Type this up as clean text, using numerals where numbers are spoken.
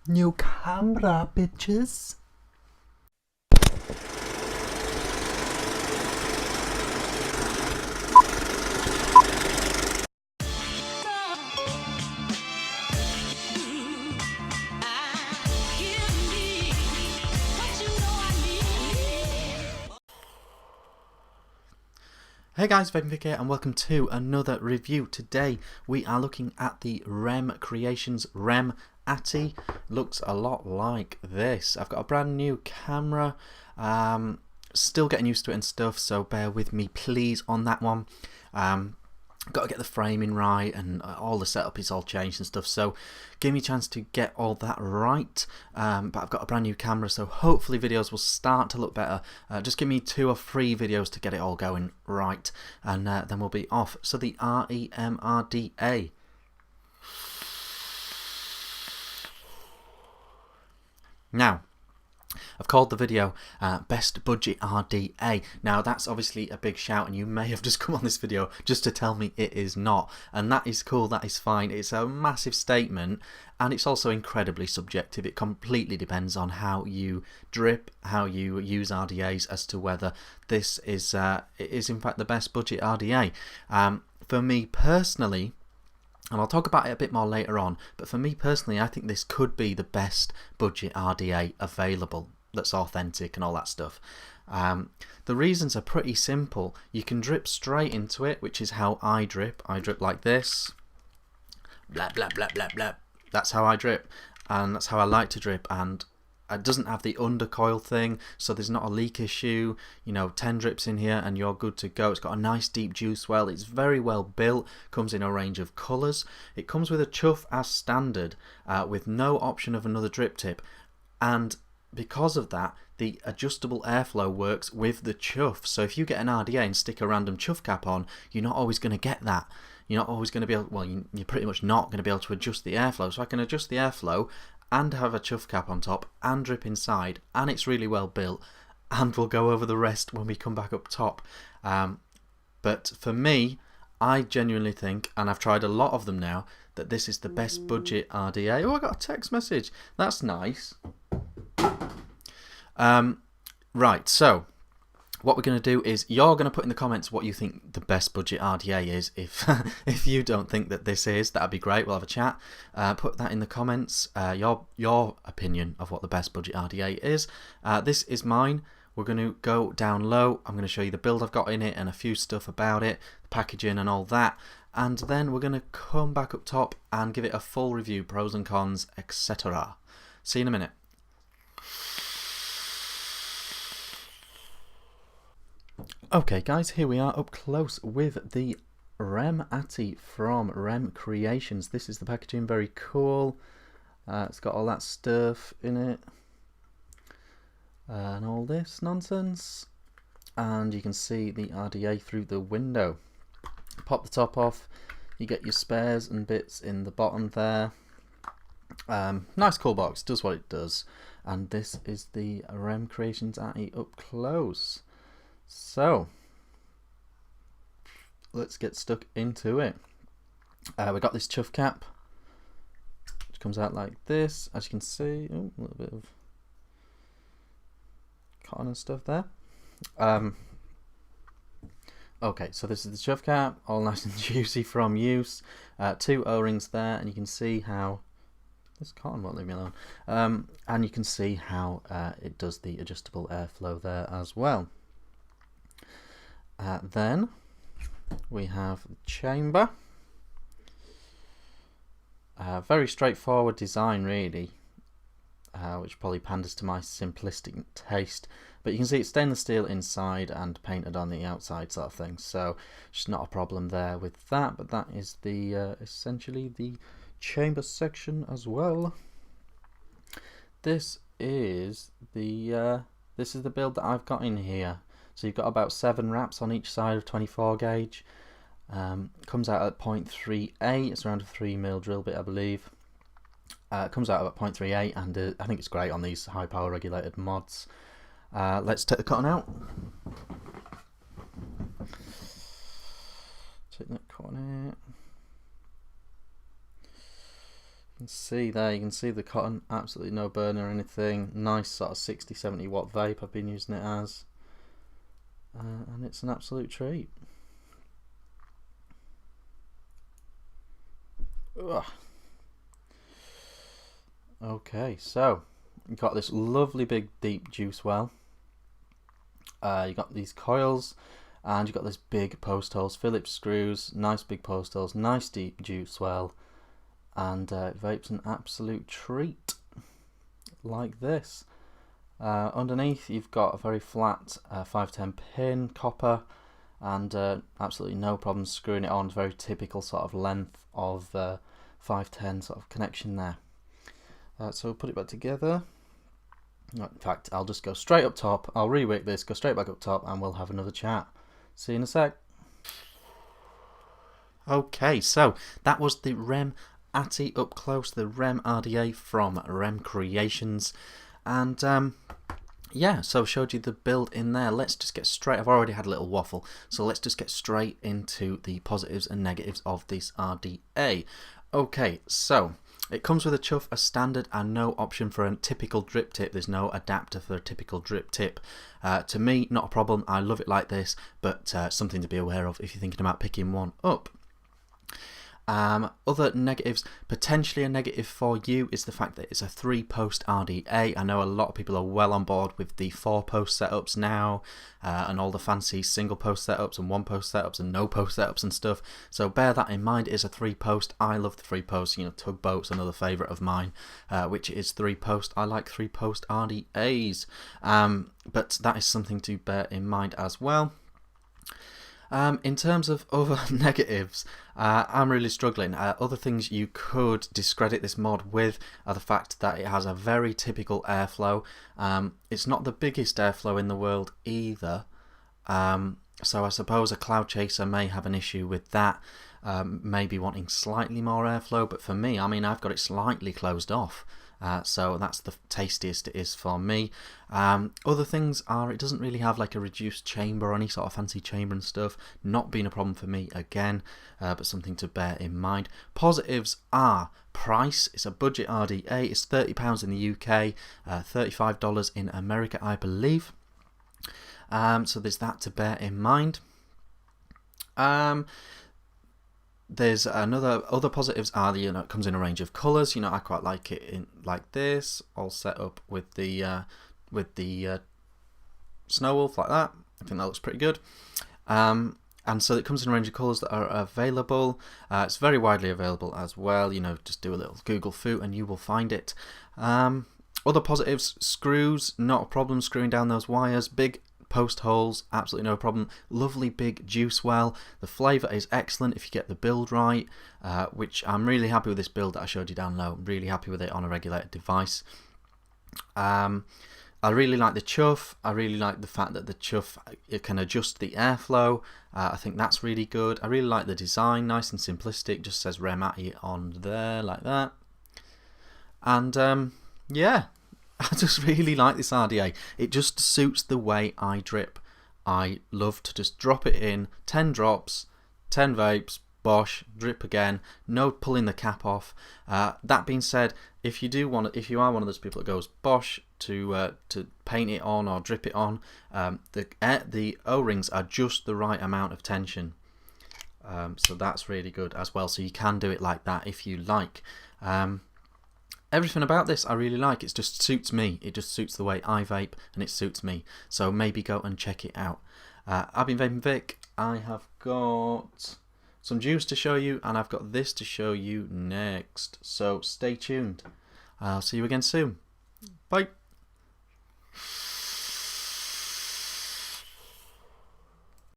New camera, bitches. Hey guys, Vick here and welcome to another review. Today we are looking at the REM Creations REM Atty. Looks a lot like this. I've got a brand new camera, still getting used to it and stuff, so bear with me please on that one. Got to get the framing right and all the setup is all changed and stuff, so give me a chance to get all that right. But I've got a brand new camera, so hopefully videos will start to look better. Just give me 2 or 3 videos to get it all going right, and then we'll be off. So the REMRDA. Now, I've called the video Best Budget RDA. Now that's obviously a big shout, and you may have just come on this video just to tell me it is not, and that is cool, that is fine. It's a massive statement, and it's also incredibly subjective. It completely depends on how you drip, how you use RDAs, as to whether this is in fact the best budget RDA. For me personally, and I'll talk about it a bit more later on, but for me personally, I think this could be the best budget RDA available that's authentic and all that stuff. The reasons are pretty simple. You can drip straight into it, which is how I drip. I drip like this. Blah, blah, blah, blah, blah. That's how I drip, and that's how I like to drip, and it doesn't have the undercoil thing, so there's not a leak issue. You know, 10 drips in here and you're good to go. It's got a nice deep juice well. It's very well built, comes in a range of colours. It comes with a chuff as standard, with no option of another drip tip, and because of that, the adjustable airflow works with the chuff. So if you get an RDA and stick a random chuff cap on, you're not always going to get that. You're not always going to be able, well, you're pretty much not going to be able to adjust the airflow. So I can adjust the airflow and have a chuff cap on top and drip inside, and it's really well built, and we'll go over the rest when we come back up top. But for me, I genuinely think, and I've tried a lot of them now, that this is the best budget RDA. Oh, I got a text message. That's nice. Right, so what we're going to do is you're going to put in the comments what you think the best budget RDA is. If you don't think that this is, that'd be great. We'll have a chat. Put that in the comments, your opinion of what the best budget RDA is. This is mine. We're going to go down low. I'm going to show you the build I've got in it and a few stuff about it, the packaging and all that, and then we're going to come back up top and give it a full review, pros and cons, etc. See you in a minute. Okay guys, here we are up close with the REM Atty from REM Creations. This is the packaging, very cool. It's got all that stuff in it and all this nonsense, and you can see the RDA through the window. Pop the top off, you get your spares and bits in the bottom there. Nice cool box, does what it does, and this is the REM Creations Atty up close. So let's get stuck into it. We got this chuff cap, which comes out like this, as you can see. Ooh, a little bit of cotton and stuff there. Okay, so this is the chuff cap, all nice and juicy from use. 2 O-rings there, and you can see how this cotton won't leave me alone. And you can see how it does the adjustable airflow there as well. Then we have the chamber. Very straightforward design really, which probably panders to my simplistic taste, but you can see it's stainless steel inside and painted on the outside sort of thing, so just not a problem there with that. But that is the essentially the chamber section as well. This is the build that I've got in here. So you've got about 7 wraps on each side of 24 gauge. Comes out at 0.38. It's around a 3mm drill bit, I believe. Comes out at 0.38, and I think it's great on these high power regulated mods. Let's take the cotton out. Take that cotton out. can see there, you can see the cotton, absolutely no burn or anything. Nice sort of 60-70 watt vape I've been using it as, and it's an absolute treat. Ugh. Okay, so you've got this lovely big deep juice well. You got these coils, and you've got this big post holes, Phillips screws, nice big post holes, nice deep juice well. And vape's an absolute treat, like this. Underneath you've got a very flat 510 pin copper, and absolutely no problem screwing it on. Very typical sort of length of 510 sort of connection there. So put it back together. In fact, I'll just go straight up top. I'll rewick this, go straight back up top, and we'll have another chat. See you in a sec. Okay, so that was the REM Atty up close, the REM RDA from REM Creations, and yeah, so I showed you the build in there. Let's just get straight, I've already had a little waffle, so let's just get straight into the positives and negatives of this RDA. Okay, so it comes with a chuff, a standard, and no option for a typical drip tip. There's no adapter for a typical drip tip. To me, not a problem. I love it like this, but something to be aware of if you're thinking about picking one up. Other negatives, potentially a negative for you, is the fact that it's a 3-post RDA. I know a lot of people are well on board with the 4-post setups now, and all the fancy single-post setups and 1-post setups and no-post setups and stuff. So bear that in mind. It is a 3-post. I love the 3-post. You know, Tugboat's another favourite of mine, which is 3-post. I like 3-post RDAs, but that is something to bear in mind as well. In terms of other negatives, I'm really struggling. Other things you could discredit this mod with are the fact that it has a very typical airflow. It's not the biggest airflow in the world either, so I suppose a cloud chaser may have an issue with that, maybe wanting slightly more airflow, but for me, I mean, I've got it slightly closed off. So that's the tastiest it is for me. Other things are, it doesn't really have like a reduced chamber or any sort of fancy chamber and stuff. Not being a problem for me again, but something to bear in mind. Positives are price. It's a budget RDA. It's £30 in the UK, $35 in America, I believe. So there's that to bear in mind. There's other positives are, you know, it comes in a range of colours. You know, I quite like it in like this, all set up with the Snow Wolf like that. I think that looks pretty good. And so it comes in a range of colours that are available. It's very widely available as well. You know, just do a little Google Foot and you will find it. Other positives, screws, not a problem screwing down those wires. Big post holes, absolutely no problem. Lovely big juice well. The flavour is excellent if you get the build right, which I'm really happy with this build that I showed you down low. I'm really happy with it on a regulated device. I really like the chuff. I really like the fact that the chuff, it can adjust the airflow. I think that's really good. I really like the design, nice and simplistic, just says REMatty on there like that. And yeah, I just really like this RDA. It just suits the way I drip. I love to just drop it in, 10 drops, 10 vapes, bosh, drip again, no pulling the cap off. That being said, if you are one of those people that goes bosh to paint it on or drip it on, the O-rings are just the right amount of tension. So that's really good as well. So you can do it like that if you like. Everything about this I really like. It just suits me. It just suits the way I vape, and it suits me. So maybe go and check it out. I've been vaping Vick. I have got some juice to show you, and I've got this to show you next. So stay tuned. I'll see you again soon. Bye.